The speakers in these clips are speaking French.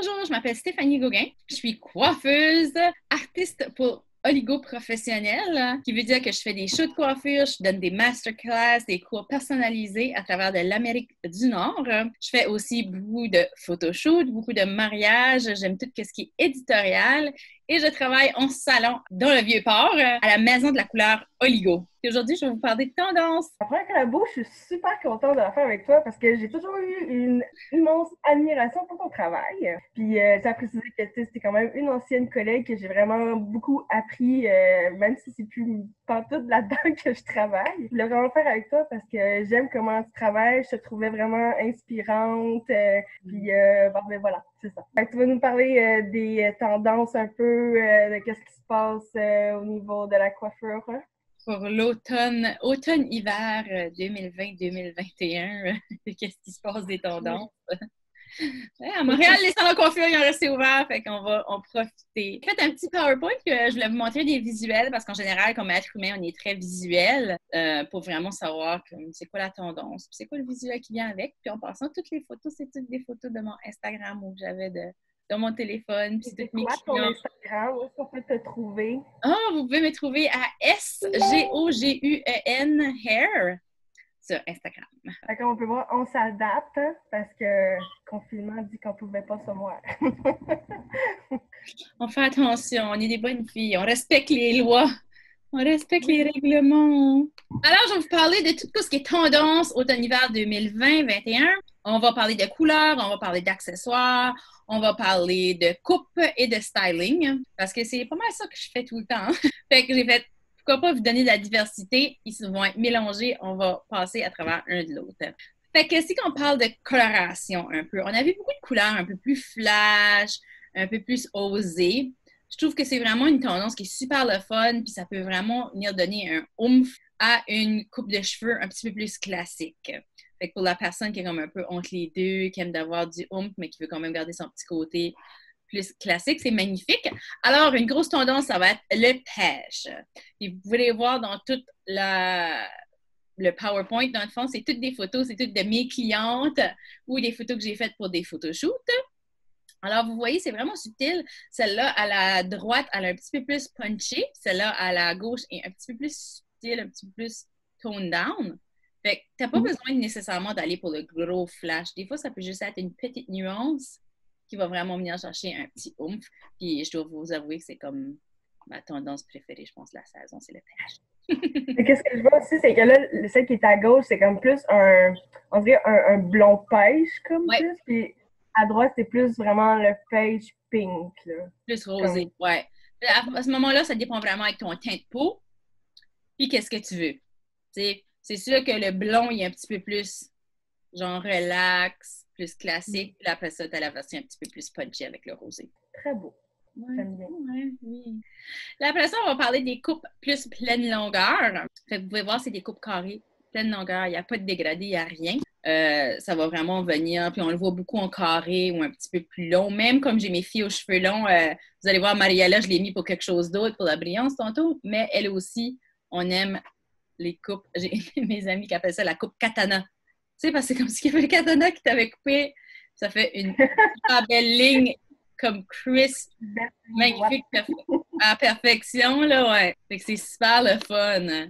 Bonjour, je m'appelle Stéphanie Gauguin. Je suis coiffeuse, artiste pour oligo-professionnel, qui veut dire que je fais des shows de coiffure, je donne des masterclass, des cours personnalisés à travers de l'Amérique du Nord. Je fais aussi beaucoup de photoshoots, beaucoup de mariages. J'aime tout ce qui est éditorial et je travaille en salon dans le Vieux-Port à la Maison de la couleur Oligo. Et aujourd'hui, je vais vous parler de tendance. Après collabo, je suis super contente de la faire avec toi parce que j'ai toujours eu une immense admiration pour ton travail. Puis, j'ai précisé que c'était quand même une ancienne collègue que j'ai vraiment beaucoup appris, même si c'est plus pantoute là-dedans que je travaille. Je voulais vraiment le faire avec toi parce que j'aime comment tu travailles. Je te trouvais vraiment inspirante. Puis, ben voilà, c'est ça. Fait que tu vas nous parler des tendances un peu, de qu'est-ce qui se passe au niveau de la coiffure. Hein? Pour automne-hiver 2020-2021. Qu'est-ce qui se passe des tendances? Ouais, à Montréal, les salons de coiffure, ils ont resté ouverts, fait qu'on va en profiter. J'ai fait un petit PowerPoint que je voulais vous montrer des visuels, parce qu'en général, comme être humain, on est très visuel pour vraiment savoir c'est quoi la tendance, puis c'est quoi le visuel qui vient avec. Puis en passant, toutes les photos, c'est toutes des photos de mon Instagram ou que j'avais de mon téléphone, puis c'est C'est toutes mes quoi ton clients. Instagram? Où est-ce qu'on peut te trouver? Vous pouvez me trouver à SGOGUEN Hair sur Instagram. Fait qu'on peut voir, on s'adapte parce que le confinement dit qu'on pouvait pas se voir. On fait attention, on est des bonnes filles, on respecte les lois, on respecte les règlements. Alors, je vais vous parler de tout ce qui est tendance automne-hiver 2020-2021. On va parler de couleurs, on va parler d'accessoires, on va parler de coupe et de styling, parce que c'est pas mal ça que je fais tout le temps. Fait que j'ai fait, pourquoi pas vous donner de la diversité, ils vont être mélangés, on va passer à travers un de l'autre. Fait que si on parle de coloration un peu, on a vu beaucoup de couleurs un peu plus flash, un peu plus osées. Je trouve que c'est vraiment une tendance qui est super le fun, puis ça peut vraiment venir donner un oomph à une coupe de cheveux un petit peu plus classique. Fait que pour la personne qui est comme un peu entre les deux, qui aime d'avoir du oomph, mais qui veut quand même garder son petit côté plus classique, c'est magnifique. Alors, une grosse tendance, ça va être le pêche. Et vous pouvez les voir dans toute le PowerPoint, dans le fond, c'est toutes des photos, c'est toutes de mes clientes ou des photos que j'ai faites pour des photoshoots. Alors, vous voyez, c'est vraiment subtil. Celle-là, à la droite, elle est un petit peu plus punchée. Celle-là, à la gauche, est un petit peu plus subtil, un petit peu plus toned down. Fait que t'as pas besoin nécessairement d'aller pour le gros flash. Des fois, ça peut juste être une petite nuance qui va vraiment venir chercher un petit oomph. Puis, je dois vous avouer que c'est comme ma tendance préférée, je pense, de la saison, c'est le pêche. Qu'est-ce que je vois aussi, c'est que là, celle qui est à gauche, c'est comme plus on dirait un blond pêche, comme Ouais, plus. Puis à droite, c'est plus vraiment le pêche pink, là. plus rosé, Comme... ouais. À ce moment-là, ça dépend vraiment avec ton teint de peau. Puis, qu'est-ce que tu veux? C'est sûr que le blond, il est un petit peu plus genre relax, plus classique. Puis après ça, tu as la version un petit peu plus punchy avec le rosé. Très beau. Ouais, J'aime bien. ouais, oui. Là, après ça, on va parler des coupes plus pleine longueur. Fait que vous pouvez voir, c'est des coupes carrées, pleine longueur. Il n'y a pas de dégradé, il n'y a rien. Ça va vraiment venir. Puis on le voit beaucoup en carré ou un petit peu plus long. Même comme j'ai mes filles aux cheveux longs, vous allez voir, Mariella, je l'ai mis pour quelque chose d'autre, pour la brillance tantôt. Mais elle aussi, on aime les coupes. J'ai mes amis qui appellent ça la coupe katana. Tu sais, parce que c'est comme si il y avait un katana qui t'avait coupé. Ça fait une super belle ligne comme crisp, magnifique, à perfection, là, ouais. Fait que c'est super le fun.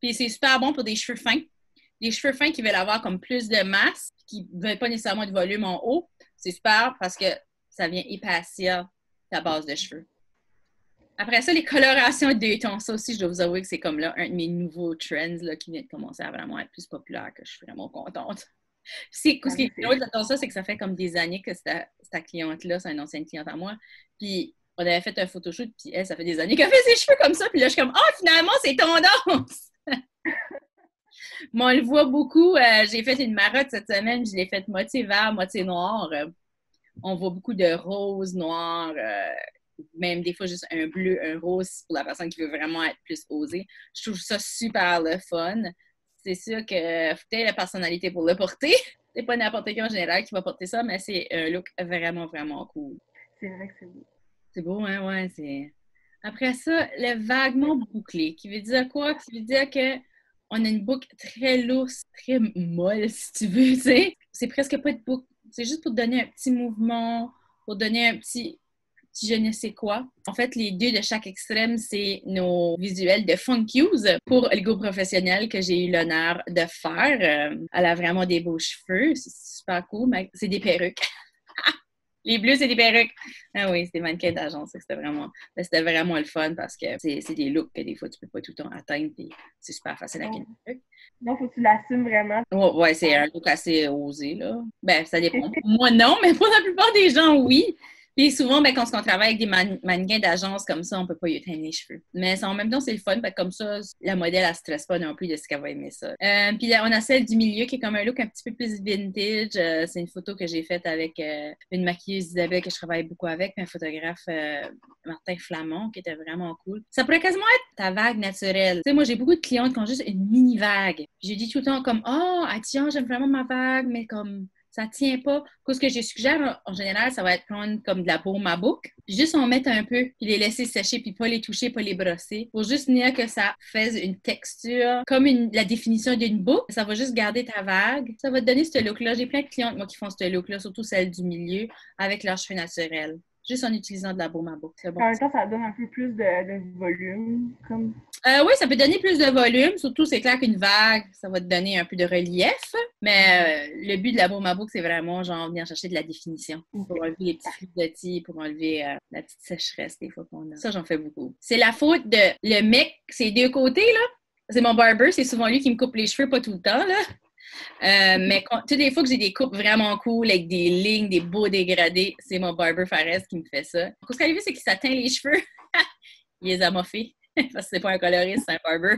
Puis c'est super bon pour des cheveux fins. Des cheveux fins qui veulent avoir comme plus de masse, qui ne veulent pas nécessairement de volume en haut. C'est super parce que ça vient épaissir ta base de cheveux. Après ça, les colorations de tons, ça aussi, je dois vous avouer que c'est comme là un de mes nouveaux trends là, qui vient de commencer à vraiment être plus populaire, que je suis vraiment contente. Puis, ce qui est drôle dans ça, c'est que ça fait comme des années que cette cliente-là, c'est une ancienne cliente à moi. Puis, on avait fait un photoshoot, puis elle, ça fait des années qu'elle fait ses cheveux comme ça. Puis là, je suis comme, ah, finalement, c'est tendance! Mais on le voit beaucoup. J'ai fait une marotte cette semaine, je l'ai faite moitié vert, moitié noir. On voit beaucoup de rose, noir, même des fois juste un bleu, un rose pour la personne qui veut vraiment être plus osée. Je trouve ça super le fun. C'est sûr que faut peut-être la personnalité pour le porter. C'est pas n'importe qui en général qui va porter ça, mais c'est un look vraiment, vraiment cool. C'est vrai que c'est beau. C'est beau, hein? Ouais, c'est... Après ça, le vaguement bouclé, qui veut dire quoi? Qui veut dire que on a une boucle très lousse, très molle, si tu veux, tu sais. C'est presque pas de boucle. C'est juste pour te donner un petit mouvement. pour donner un petit je ne sais quoi. En fait, les deux de chaque extrême, c'est nos visuels de Funk Use pour le groupe professionnel que j'ai eu l'honneur de faire. Elle a vraiment des beaux cheveux, c'est super cool, mais c'est des perruques. Les bleus, c'est des perruques. Ah oui, c'est des mannequins d'agence. C'était vraiment le fun parce que c'est des looks que des fois, tu peux pas tout le temps atteindre. Puis c'est super facile avec une perruque. Donc, faut que tu l'assumes vraiment. Ouais, c'est un look assez osé, là. Ben, ça dépend. Moi, non, mais pour la plupart des gens, oui. Puis souvent, ben, quand on travaille avec des mannequins d'agence comme ça, on peut pas y éteindre les cheveux. Mais en même temps, c'est le fun. Ben, comme ça, la modèle, elle ne stresse pas non plus de ce qu'elle va aimer ça. Puis là, on a celle du milieu qui est comme un look un petit peu plus vintage. C'est une photo que j'ai faite avec une maquilleuse Isabelle que je travaille beaucoup avec, puis un photographe Martin Flamand qui était vraiment cool. Ça pourrait quasiment être ta vague naturelle. Tu sais, moi, j'ai beaucoup de clientes qui ont juste une mini vague. Puis j'ai dit tout le temps comme « Oh, tiens, j'aime vraiment ma vague, mais comme... » ça tient pas. Ce que je suggère, en général, ça va être prendre comme de la baume à boucle, puis juste en mettre un peu, puis les laisser sécher, puis pas les toucher, pas les brosser, pour juste venir que ça fasse une texture comme la définition d'une boucle. Ça va juste garder ta vague. Ça va te donner ce look-là. J'ai plein de clientes, moi, qui font ce look-là, surtout celles du milieu, avec leurs cheveux naturels. Juste en utilisant de la baume à boucle. C'est bon. En même temps, ça donne un peu plus de volume. Comme... oui, ça peut donner plus de volume. Surtout, c'est clair qu'une vague, ça va te donner un peu de relief. Mais le but de la baume à boucle, c'est vraiment genre venir chercher de la définition pour enlever les petits flottils, pour enlever la petite sécheresse des fois qu'on a. Ça, j'en fais beaucoup. C'est la faute de le mec, c'est deux côtés, là. C'est mon barber, c'est souvent lui qui me coupe les cheveux, pas tout le temps, là. Mais toutes les fois que j'ai des coupes vraiment cool avec des lignes, des beaux dégradés, c'est mon barber Fares qui me fait ça. Ce qui arrive, c'est qu'il s'atteint les cheveux. Il les a moffés. Parce que c'est pas un coloriste, c'est un barber.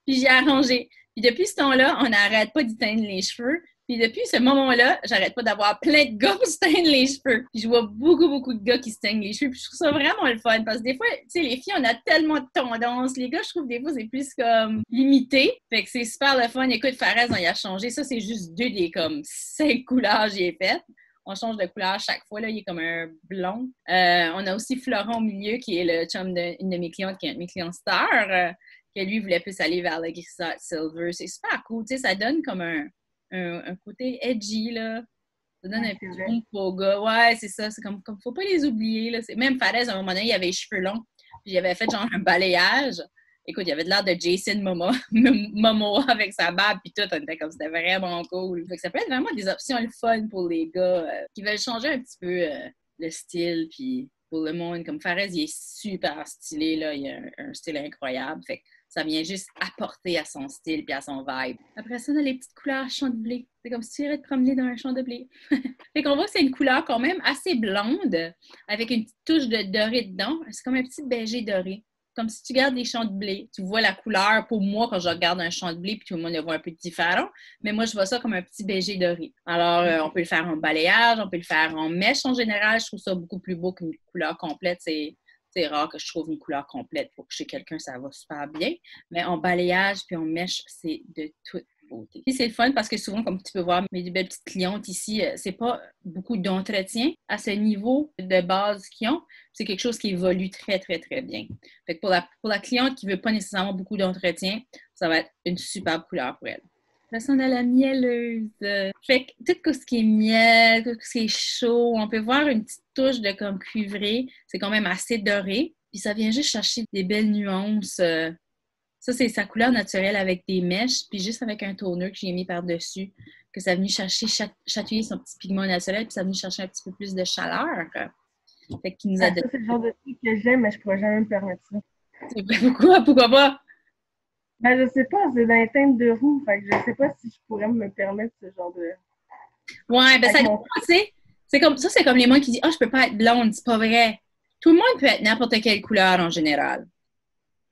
Puis j'ai arrangé. Puis depuis ce temps-là, on n'arrête pas d'y teindre les cheveux. Puis depuis ce moment-là, j'arrête pas d'avoir plein de gars qui se teignent les cheveux. Puis je vois beaucoup de gars qui se teignent les cheveux. Puis je trouve ça vraiment le fun. Parce que des fois, tu sais, les filles, on a tellement de tendances. Les gars, je trouve des fois, c'est plus comme limité. Fait que c'est super le fun. Écoute, Fares, on y a changé. Ça, c'est juste 2 des comme 5 couleurs j'ai faites. On change de couleur chaque fois. Là, il est comme un blond. On a aussi Florent au milieu, qui est le chum d'une de mes clientes, qui est un de mes clients stars, que lui voulait plus aller vers le grisâtre silver. C'est super cool. Tu sais, ça donne comme un côté edgy, là. Ça donne un petit bon pour gars. Ouais, c'est ça. C'est comme faut pas les oublier, là. Même Fares, à un moment donné, il avait les cheveux longs. Puis il avait fait genre un balayage. Écoute, il avait de l'air de Jason Momoa avec sa barbe puis tout. On était comme c'était vraiment cool. Fait que ça peut être vraiment des options le fun pour les gars qui veulent changer un petit peu le style. Puis pour le monde, comme Fares, il est super stylé, là. Il a un style incroyable. Fait que ça vient juste apporter à son style puis à son vibe. Après ça, on a les petites couleurs champ de blé. C'est comme si tu irais te promener dans un champ de blé. Fait qu'on voit que c'est une couleur quand même assez blonde avec une petite touche de doré dedans. C'est comme un petit beigé doré. Comme si tu gardes des champs de blé. Tu vois la couleur, pour moi, quand je regarde un champ de blé, puis tout le monde le voit un peu différent, mais moi, je vois ça comme un petit beigé doré. Alors, on peut le faire en balayage, on peut le faire en mèche en général. Je trouve ça beaucoup plus beau qu'une couleur complète. C'est rare que je trouve une couleur complète pour que chez quelqu'un, ça va super bien. Mais en balayage puis en mèche, c'est de toute beauté. Et c'est le fun parce que souvent, comme tu peux voir, mes belles petites clientes ici, c'est pas beaucoup d'entretien à ce niveau de base qu'ils ont. C'est quelque chose qui évolue très, très, très bien. Fait que pour la cliente qui veut pas nécessairement beaucoup d'entretien, ça va être une superbe couleur pour elle. Là, on a la mielleuse. Fait que tout ce qui est miel, tout ce qui est chaud, on peut voir une petite touche de comme cuivré. C'est quand même assez doré. Puis ça vient juste chercher des belles nuances. Ça, c'est sa couleur naturelle avec des mèches, puis juste avec un toner que j'ai mis par-dessus, que ça a venu chercher, chatouiller son petit pigment naturel, puis ça a venu chercher un petit peu plus de chaleur. Fait qu'il nous a donné... Ça, c'est le genre de truc que j'aime, mais je pourrais jamais me permettre ça. Pourquoi pas? Ben, je sais pas, c'est dans les teintes de roux, fait que je sais pas si je pourrais me permettre ce genre de... Ouais, ben ça dépend, tu sais. C'est comme les gens qui disent « Ah, je peux pas être blonde », c'est pas vrai. Tout le monde peut être n'importe quelle couleur en général.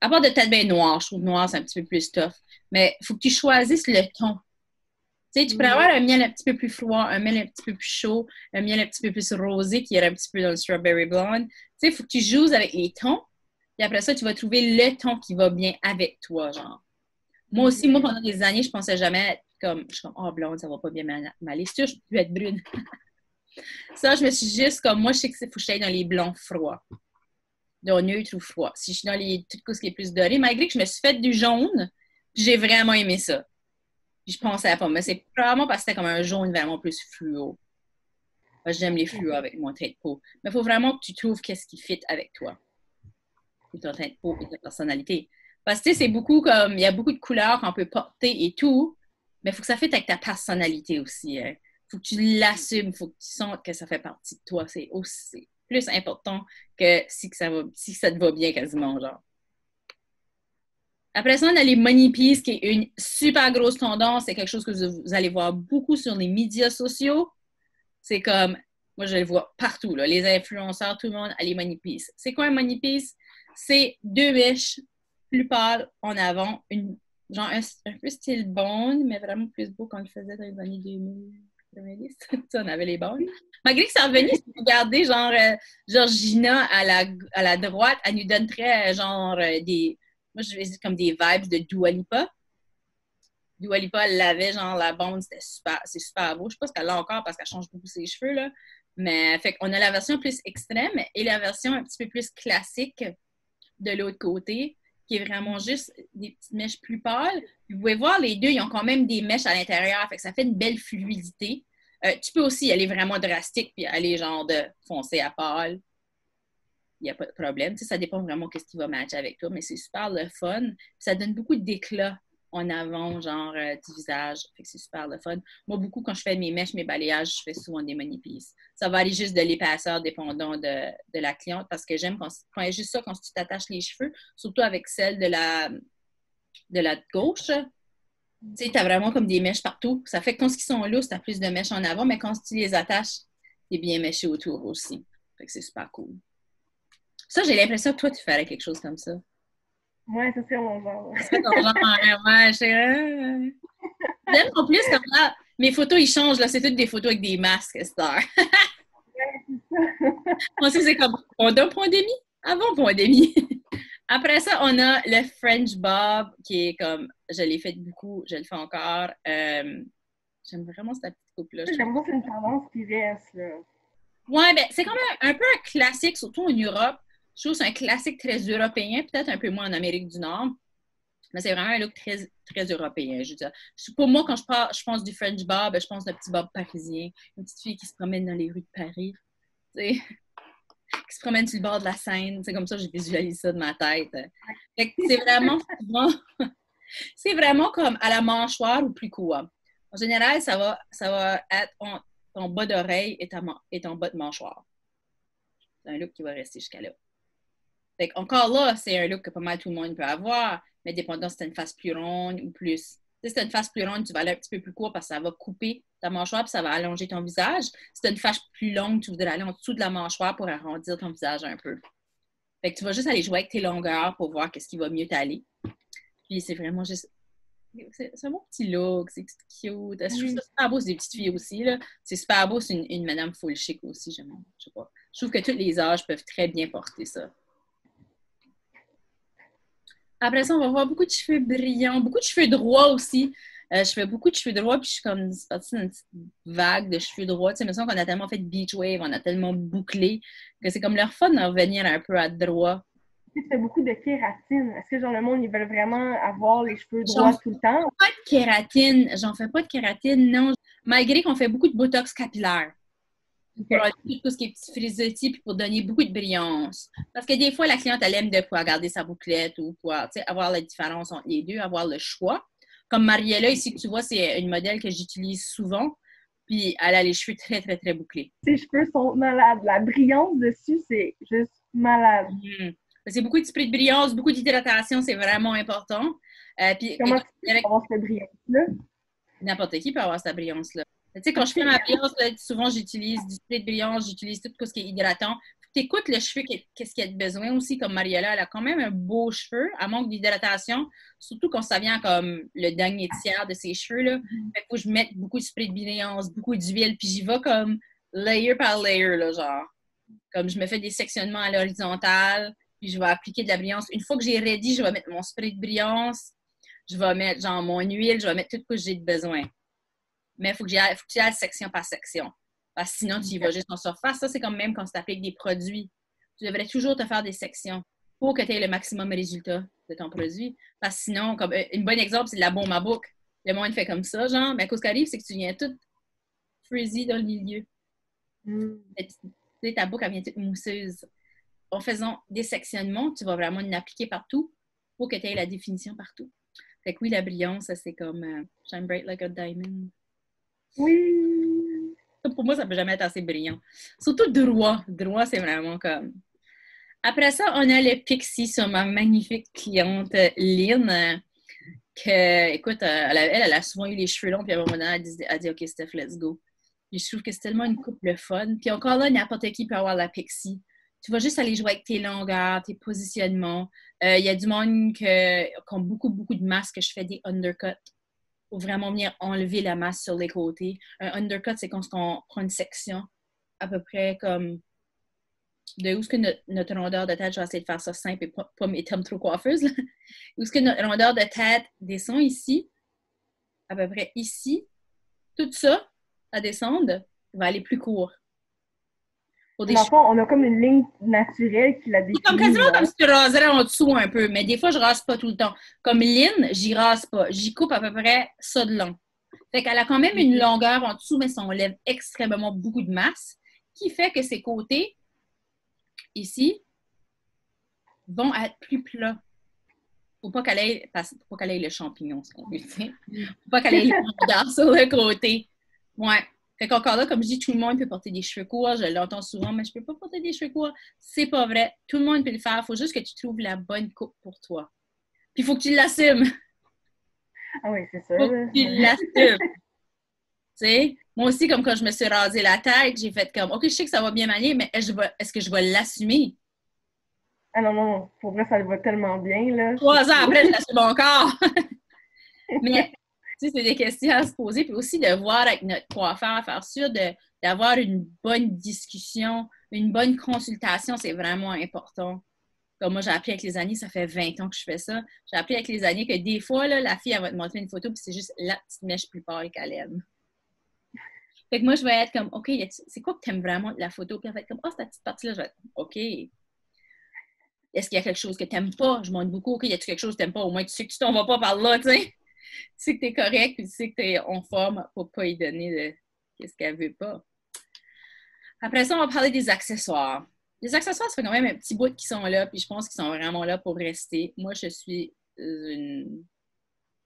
À part de peut-être bien noir, je trouve noir, c'est un petit peu plus tough. Mais il faut que tu choisisses le ton. Tu sais, tu peux avoir un miel un petit peu plus froid, un miel un petit peu plus chaud, un miel un petit peu plus rosé qui est un petit peu dans le strawberry blonde. Tu sais, il faut que tu joues avec les tons. Et après ça, tu vas trouver le ton qui va bien avec toi, genre. Moi aussi, pendant des années, je pensais jamais être comme, je suis comme, oh, blonde, ça va pas bien m'aller. C'est sûr, je peux être brune. Ça, je me suis juste comme, moi, je sais que c'est faut que je sois dans les blonds froids. Donc, neutre ou froid. Si je suis dans tout ce qui est plus doré, malgré que je me suis fait du jaune, j'ai vraiment aimé ça. Puis je pensais pas, mais c'est probablement parce que c'était comme un jaune vraiment plus fluo. Moi, j'aime les fluos avec mon teint de peau. Mais il faut vraiment que tu trouves qu'est-ce qui fit avec toi. Et ton teint de peau et ta personnalité. Parce que, tu sais, c'est beaucoup comme, il y a beaucoup de couleurs qu'on peut porter et tout, mais il faut que ça fitte avec ta personnalité aussi. Il faut que tu l'assumes, il faut que tu sentes que ça fait partie de toi. C'est aussi plus important que si ça te va bien quasiment, genre. Après ça, on a les money pieces, qui est une super grosse tendance. C'est quelque chose que vous allez voir beaucoup sur les médias sociaux. C'est comme, moi, je le vois partout, là, les influenceurs, tout le monde a les money pieces. C'est quoi un money piece? C'est deux mèches plus pâles en avant, genre un peu style Bond, mais vraiment plus beau qu'on le faisait dans les années 2000. On avait les Bonds. Malgré que ça revenait, si vous regardez, genre, Georgina à la droite, elle nous donne très, genre, moi, je vais dire comme des vibes de Dua Lipa. Dua Lipa, elle l'avait, genre, la blonde, c'est super beau. Je sais pas ce qu'elle a encore parce qu'elle change beaucoup ses cheveux, là. Mais, fait qu'on a la version plus extrême et la version un petit peu plus classique de l'autre côté, qui est vraiment juste des petites mèches plus pâles. Vous pouvez voir, les deux, ils ont quand même des mèches à l'intérieur, fait que ça fait une belle fluidité. Tu peux aussi aller vraiment drastique puis aller, genre, de foncé à pâle. Il n'y a pas de problème. Tu sais, ça dépend vraiment de ce qui va matcher avec toi, mais c'est super le fun. Ça donne beaucoup d'éclat en avant, genre, du visage. Fait que c'est super le fun. Moi, beaucoup, quand je fais mes mèches, mes balayages, je fais souvent des money pieces. Ça va aller juste de l'épaisseur dépendant de la cliente parce que j'aime quand il y a juste ça, quand tu t'attaches les cheveux, surtout avec celle de la gauche. Tu sais, tu as vraiment comme des mèches partout. Ça fait que quand ils sont lousses, tu as plus de mèches en avant, mais quand tu les attaches, tu es bien méché autour aussi. Fait que c'est super cool. Ça, j'ai l'impression que toi, tu ferais quelque chose comme ça. Ouais, ça serait mon genre. C'est ton genre, ouais, j'aime en plus comme là, mes photos, ils changent, là. C'est toutes des photos avec des masques, Esther. Moi aussi, c'est comme pendant pandémie, avant pandémie. Après ça, on a le French Bob, qui est comme, je l'ai fait beaucoup, je le fais encore. J'aime vraiment cette petite coupe-là. J'aime bien, c'est une tendance qui reste, là. Ouais, ben, c'est quand même un peu un classique, surtout en Europe. Je trouve que c'est un classique très européen, peut-être un peu moins en Amérique du Nord. Mais c'est vraiment un look très, très européen. Je veux dire. Pour moi, quand je pense du French bob, je pense d'un petit bob parisien. Une petite fille qui se promène dans les rues de Paris. Qui se promène sur le bord de la Seine. C'est comme ça que je visualise ça de ma tête. C'est vraiment souvent, c'est vraiment comme à la mâchoire ou plus court. En général, ça va être ton bas d'oreille et ton bas de mâchoire. C'est un look qui va rester jusqu'à là. Fait encore là, c'est un look que pas mal tout le monde peut avoir, mais dépendant si tu as une face plus ronde ou plus. Si tu as une face plus ronde, tu vas aller un petit peu plus court parce que ça va couper ta mâchoire et ça va allonger ton visage. Si tu as une face plus longue, tu voudrais aller en dessous de la mâchoire pour arrondir ton visage un peu. Fait que tu vas juste aller jouer avec tes longueurs pour voir qu'est-ce qui va mieux t'aller. Puis c'est vraiment juste. C'est un bon petit look, c'est cute. Je trouve ça super beau, c'est des petites filles aussi. Là. C'est super beau, c'est une madame full chic aussi. Je sais pas. Je trouve que tous les âges peuvent très bien porter ça. Après ça, on va voir beaucoup de cheveux brillants, beaucoup de cheveux droits aussi. Je fais beaucoup de cheveux droits, puis je suis comme partie d'une petite vague de cheveux droits. Tu sais, il me semble qu'on a tellement fait de beach wave, on a tellement bouclé, que c'est comme leur fun de revenir un peu à droit. Tu fais beaucoup de kératine. Est-ce que, genre, le monde, ils veulent vraiment avoir les cheveux droits tout le temps? Pas de kératine. J'en fais pas de kératine, non. Malgré qu'on fait beaucoup de botox capillaire. Pour enlever tout ce qui est petit frisottis puis pour donner beaucoup de brillance. Parce que des fois, la cliente, elle aime de pouvoir garder sa bouclette ou pouvoir avoir la différence entre les deux, avoir le choix. Comme Mariella, ici, que tu vois, c'est une modèle que j'utilise souvent. Puis elle a les cheveux très, très, très bouclés. Ses cheveux sont malades. La brillance dessus, c'est juste malade. C'est beaucoup de spray de brillance, beaucoup d'hydratation, c'est vraiment important. Puis, comment tu peux avoir cette brillance-là? N'importe qui peut avoir cette brillance-là. Tu sais, quand je fais ma brillance, là, souvent, j'utilise du spray de brillance, j'utilise tout ce qui est hydratant. Tu écoutes le cheveu, qu'est-ce qu'il y a de besoin aussi, comme Mariella, elle a quand même un beau cheveu, elle manque d'hydratation, surtout quand ça vient comme le dernier tiers de ses cheveux, là. Il faut que je mette beaucoup de spray de brillance, beaucoup d'huile, puis j'y vais comme layer par layer, là, genre. Comme je me fais des sectionnements à l'horizontale, puis je vais appliquer de la brillance. Une fois que j'ai ready, je vais mettre mon spray de brillance, je vais mettre genre mon huile, je vais mettre tout ce que j'ai de besoin. Mais il faut que tu ailles section par section. Parce que sinon, tu y vas juste en surface. Ça, c'est comme même quand tu appliques des produits. Tu devrais toujours te faire des sections pour que tu aies le maximum de résultats de ton produit. Parce que sinon, comme un bon exemple, c'est de la bombe à boucle. Le monde fait comme ça, genre. Mais ce qui arrive, c'est que tu viens tout frizzy dans le milieu. Mm. Tu sais, ta boucle, elle vient toute mousseuse. En faisant des sectionnements, tu vas vraiment l'appliquer partout pour que tu aies la définition partout. Fait que oui, la brillance, ça, c'est comme shine bright like a diamond. Oui! Pour moi, ça peut jamais être assez brillant. Surtout droit. Droit, c'est vraiment comme... Après ça, on a le Pixie sur ma magnifique cliente Lynn. Que, écoute, elle a souvent eu les cheveux longs, puis à un moment donné, elle dit OK, Steph, let's go. Puis je trouve que c'est tellement une coupe le fun. Puis encore là, n'importe qui peut avoir la Pixie. Tu vas juste aller jouer avec tes longueurs, tes positionnements. Il y a du monde qui ont beaucoup, beaucoup de masse que je fais des undercuts pour vraiment venir enlever la masse sur les côtés. Un undercut, c'est quand on prend une section à peu près comme de où est-ce que notre rondeur de tête, je vais essayer de faire ça simple et pas mes termes trop coiffeuses, là. Où est-ce que notre rondeur de tête descend ici, à peu près ici, tout ça, à descendre, va aller plus court. Pour des Dans le fond, on a comme une ligne naturelle qui la c'est comme définit, quasiment comme genre. si tu raserais en dessous un peu, mais des fois, je rase pas tout le temps. Comme Lynn, j'y rase pas. J'y coupe à peu près ça de long. Fait qu'elle a quand même une longueur en dessous, mais ça enlève extrêmement beaucoup de masse, qui fait que ses côtés, ici, vont être plus plats. Faut pas qu'elle ait le champignon, ce qu'on veut dire. Faut pas qu'elle ait les rondeurs sur le côté. Ouais. Fait qu'encore là, comme je dis, tout le monde peut porter des cheveux courts. Je l'entends souvent, mais je peux pas porter des cheveux courts. C'est pas vrai. Tout le monde peut le faire. Faut juste que tu trouves la bonne coupe pour toi. Puis il faut que tu l'assumes. Ah oui, c'est sûr. Faut que tu l'assumes. Tu sais? Moi aussi, comme quand je me suis rasé la tête, j'ai fait comme, OK, je sais que ça va bien m'aller, mais est-ce que je vais l'assumer? Ah non, non, pour vrai, ça va tellement bien, là. 3 ans après, je l'assume encore. Mais, tu sais, c'est des questions à se poser, puis aussi de voir avec notre coiffeur, faire sûr d'avoir une bonne discussion, une bonne consultation, c'est vraiment important. Comme moi, j'ai appris avec les années, ça fait 20 ans que je fais ça. J'ai appris avec les années que des fois, là, la fille, elle va te montrer une photo, puis c'est juste la petite mèche plus pâle qu'elle aime. Fait que moi, je vais être comme, OK, c'est quoi que tu aimes vraiment de la photo? Puis elle va être comme, oh, cette petite partie-là, je vais être, OK. Est-ce qu'il y a quelque chose que tu n'aimes pas? Je montre beaucoup, OK, y a-t-il quelque chose que tu n'aimes pas? Au moins, tu sais que tu t'en vas pas par là, tu sais. Tu sais que tu es correct, puis tu sais que tu es en forme pour pas y donner de ce qu'elle veut pas. Après ça, on va parler des accessoires. Les accessoires, ça fait quand même un petit bout qui sont là, puis je pense qu'ils sont vraiment là pour rester. Moi, je suis une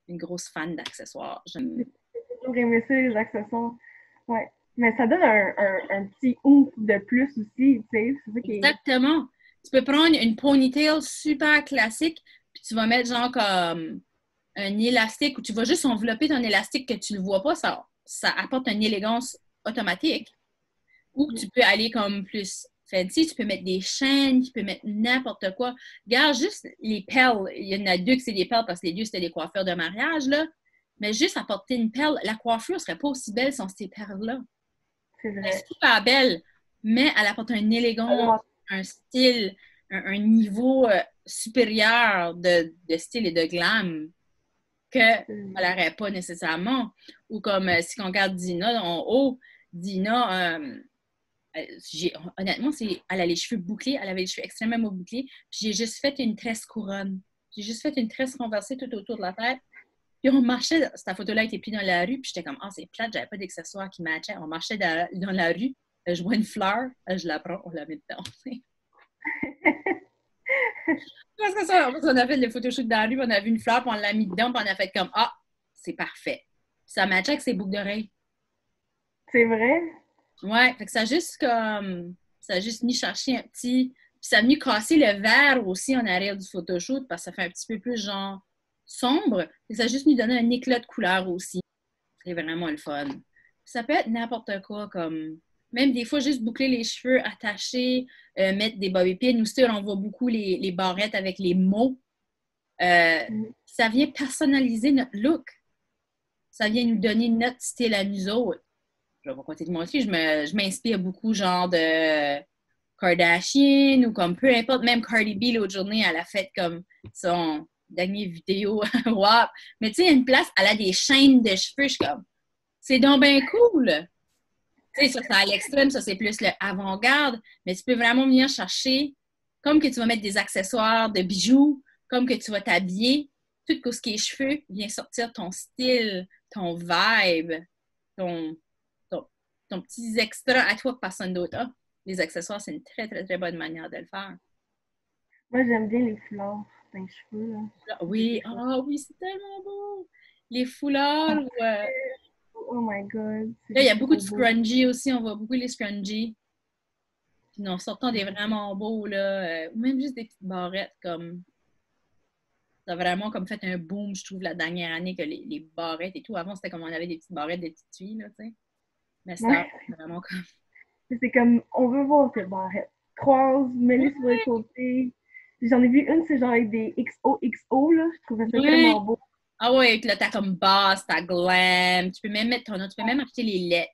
grosse fan d'accessoires. J'aime... J'ai toujours aimé ça, les accessoires. Ouais. Mais ça donne un petit oomph de plus aussi, tu sais. C'est ça qui est. Exactement. Tu peux prendre une ponytail super classique, puis tu vas mettre genre comme un élastique, ou tu vas juste envelopper ton élastique que tu ne le vois pas, ça apporte une élégance automatique. Ou tu peux aller comme plus fancy, tu peux mettre des chaînes, tu peux mettre n'importe quoi. Regarde juste les perles. Il y en a deux que c'est des perles parce que les deux, c'était des coiffeurs de mariage, là. Mais juste apporter une perle, la coiffure ne serait pas aussi belle sans ces perles-là. C'est Elle est vrai. super belle, mais elle apporte une élégance, Tellement. un style, un niveau supérieur de style et de glam qu'elle n'aurait pas nécessairement. Ou comme si on regarde Dina en haut, Dina, honnêtement, elle a les cheveux bouclés, elle avait les cheveux extrêmement bouclés. Puis j'ai juste fait une tresse couronne. J'ai juste fait une tresse renversée tout autour de la tête. Puis on marchait, cette photo-là était prise dans la rue, puis j'étais comme, ah, c'est plate, j'avais pas d'accessoires qui matchaient. On marchait dans la rue, je vois une fleur, je la prends, on la met dedans. Parce que ça, on a fait le photoshoot dans la rue, on a vu une fleur, puis on l'a mis dedans, puis on a fait comme, ah, c'est parfait. Puis ça matchait avec ses boucles d'oreilles. C'est vrai? Ouais, fait que ça a juste mis chercher un petit, puis ça a venu casser le verre aussi en arrière du photoshoot, parce que ça fait un petit peu plus genre sombre, et ça a juste nous donné un éclat de couleur aussi. C'est vraiment le fun. Ça peut être n'importe quoi, comme même des fois juste boucler les cheveux, attacher, mettre des bobby pins. Nous, on voit beaucoup les barrettes avec les mots. Ça vient personnaliser notre look. Ça vient nous donner notre style à nous autres. Je vais pas compter de moi aussi, je m'inspire beaucoup genre de Kardashian ou comme peu importe, même Cardi B l'autre journée, elle a fait comme son dernière vidéo. Wow! Mais tu sais, il y a une place, elle a des chaînes de cheveux, je suis comme c'est donc bien cool! Tu sais, ça, c'est à l'extrême, ça, c'est plus le avant-garde, mais tu peux vraiment venir chercher, comme que tu vas mettre des accessoires, de bijoux, comme que tu vas t'habiller, tout ce qui est cheveux vient sortir ton style, ton vibe, ton, ton petit extra à toi que personne d'autre a. Les accessoires, c'est une très, très, très bonne manière de le faire. Moi, j'aime bien les foulards dans les cheveux, là. Oui, oui, c'est tellement beau! Les foulards, Oh my God, c'est là, il y a juste beaucoup de trop beau. scrunchies aussi, on voit beaucoup les scrunchies. Puis en sortant des vraiment beaux, là, ou même juste des petites barrettes comme. Ça a vraiment comme fait un boom, je trouve, la dernière année que les barrettes et tout. Avant, c'était comme on avait des petites barrettes, des petites tuiles, là, tu sais. Mais ça, Ouais. c'est vraiment comme. C'est comme, on veut voir tes barrettes. Croise, mets-les sur les côtés. J'en ai vu une, c'est genre avec des XOXO, là. Je trouvais ça Ouais. tellement beau. Ah ouais, puis là, t'as comme basse, t'as glam. Tu peux même mettre ton nom, tu peux même acheter les lettres.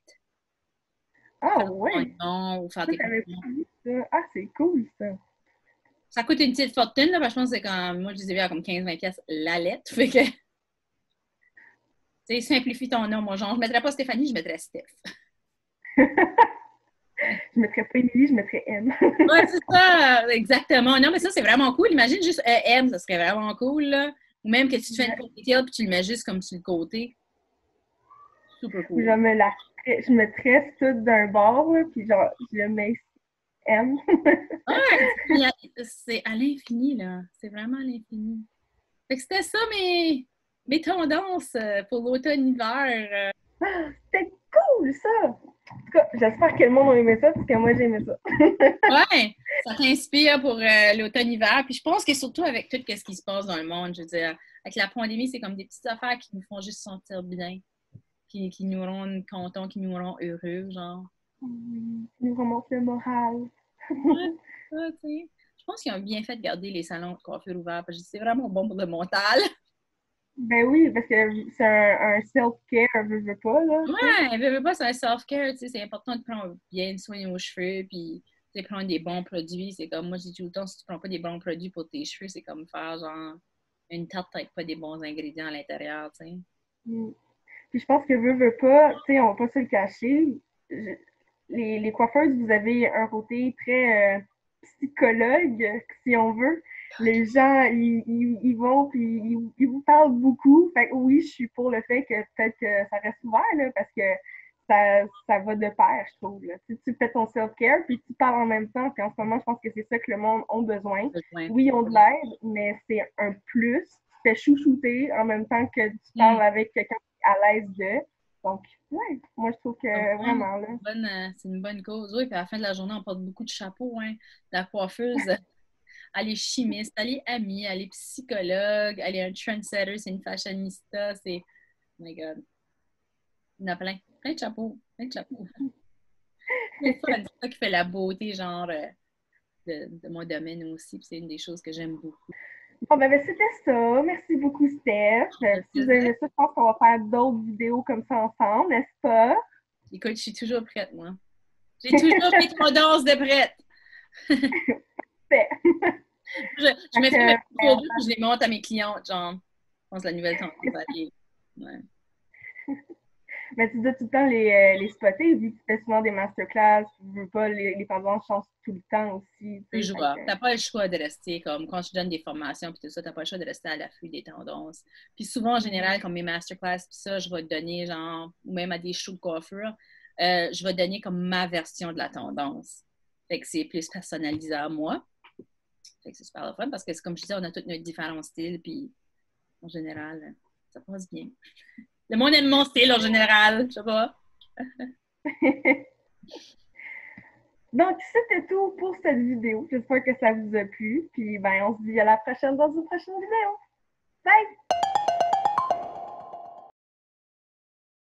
Ah Faire ton ouais! nom ou faire Ça, tes j'avais compliments. pas vu ça. Ah, c'est cool, ça. Ça coûte une petite fortune, là, parce que je pense que c'est quand. Moi, je les ai vus à comme 15-20$ la lettre. Fait que, tu sais, simplifie ton nom. Moi, genre, je mettrais pas Stéphanie, je mettrais Steph. Je mettrais pas Émilie, je mettrais M. Ouais, c'est ça, exactement. Non, mais ça, c'est vraiment cool. Imagine juste M, ça serait vraiment cool, là. Ou même que tu te fais une ponytail puis tu le mets juste comme sur le côté. Super cool. Je me tresse tout d'un bord, là, puis genre, je le mets M. Ouais, c'est à l'infini, là. C'est vraiment à l'infini. Fait que c'était ça mes tendances pour l'automne-hiver. C'était cool, ça! En tout cas, j'espère que le monde a aimé ça, parce que moi, j'ai aimé ça. Ouais, ça t'inspire pour l'automne-hiver. Puis je pense que surtout avec tout ce qui se passe dans le monde, je veux dire, avec la pandémie, c'est comme des petites affaires qui nous font juste sentir bien, qui nous rendent contents, qui nous rendent heureux, genre. Oui, ça nous remonte le moral. Ouais, ça, tu sais. Je pense qu'ils ont bien fait de garder les salons de coiffure ouverts parce que c'est vraiment bon pour le mental. Ben oui, parce que c'est un self-care, je veux pas, là, tu sais. Ouais, veux pas, c'est un self-care, tu sais, c'est important de prendre bien soin de nos cheveux, puis tu sais, prendre des bons produits. C'est comme, moi, je dis tout le temps, si tu prends pas des bons produits pour tes cheveux, c'est comme faire, genre, une tarte avec pas des bons ingrédients à l'intérieur, tu sais. Mm. Puis je pense que veux pas, tu sais, on va pas se le cacher. Je- les coiffeuses, vous avez un côté très psychologue, si on veut. Les gens, ils vont, puis ils vous parlent beaucoup. Fait que oui, je suis pour le fait que peut-être que ça reste ouvert, là, parce que ça va de pair, je trouve. Là. Tu fais ton self-care, puis tu parles en même temps. Puis en ce moment, je pense que c'est ça que le monde a besoin. Besoin. Oui, ils ont de l'aide, mais c'est un plus. Tu fais chouchouter en même temps que tu parles avec quelqu'un à l'aise de. Donc, ouais, moi, je trouve que vraiment, là. C'est une bonne cause. Oui, puis à la fin de la journée, on porte beaucoup de chapeaux, hein. La coiffeuse, elle est chimiste, elle est amie, elle est psychologue, elle est un trendsetter, c'est une fashionista, c'est. Oh my God. Il y en a plein. Plein de chapeaux. Plein de chapeaux. C'est le fun. C'est ça qui fait la beauté, genre, de mon domaine aussi. Puis c'est une des choses que j'aime beaucoup. Bon, ben, c'était ça. Merci beaucoup, Steph. Si vous avez aimé ça, je pense qu'on va faire d'autres vidéos comme ça ensemble, n'est-ce pas? Écoute, je suis toujours prête, moi. J'ai toujours mes tendances de prête. Fait. Je me fais mes photos puis je les montre à mes clientes, genre, je pense que la nouvelle tendance va aller. Ouais. Mais tu dois tout le temps les spotter, vu que tu fais souvent des masterclass, tu veux pas, les tendances changent tout le temps aussi. Toujours. T'as pas le choix de rester comme quand je donne des formations puis tout ça, t'as pas le choix de rester à l'affût des tendances. Puis souvent, en général, comme mes masterclass puis ça, je vais te donner genre, ou même à des shows de coiffure, je vais te donner comme ma version de la tendance. Fait que c'est plus personnalisé à moi. Fait que c'est super le fun parce que comme je disais, on a tous nos différents styles puis en général, ça passe bien. Le monde aime mon style en général, je sais pas. Donc, c'était tout pour cette vidéo. J'espère que ça vous a plu. Puis, ben, on se dit à la prochaine dans une prochaine vidéo. Bye!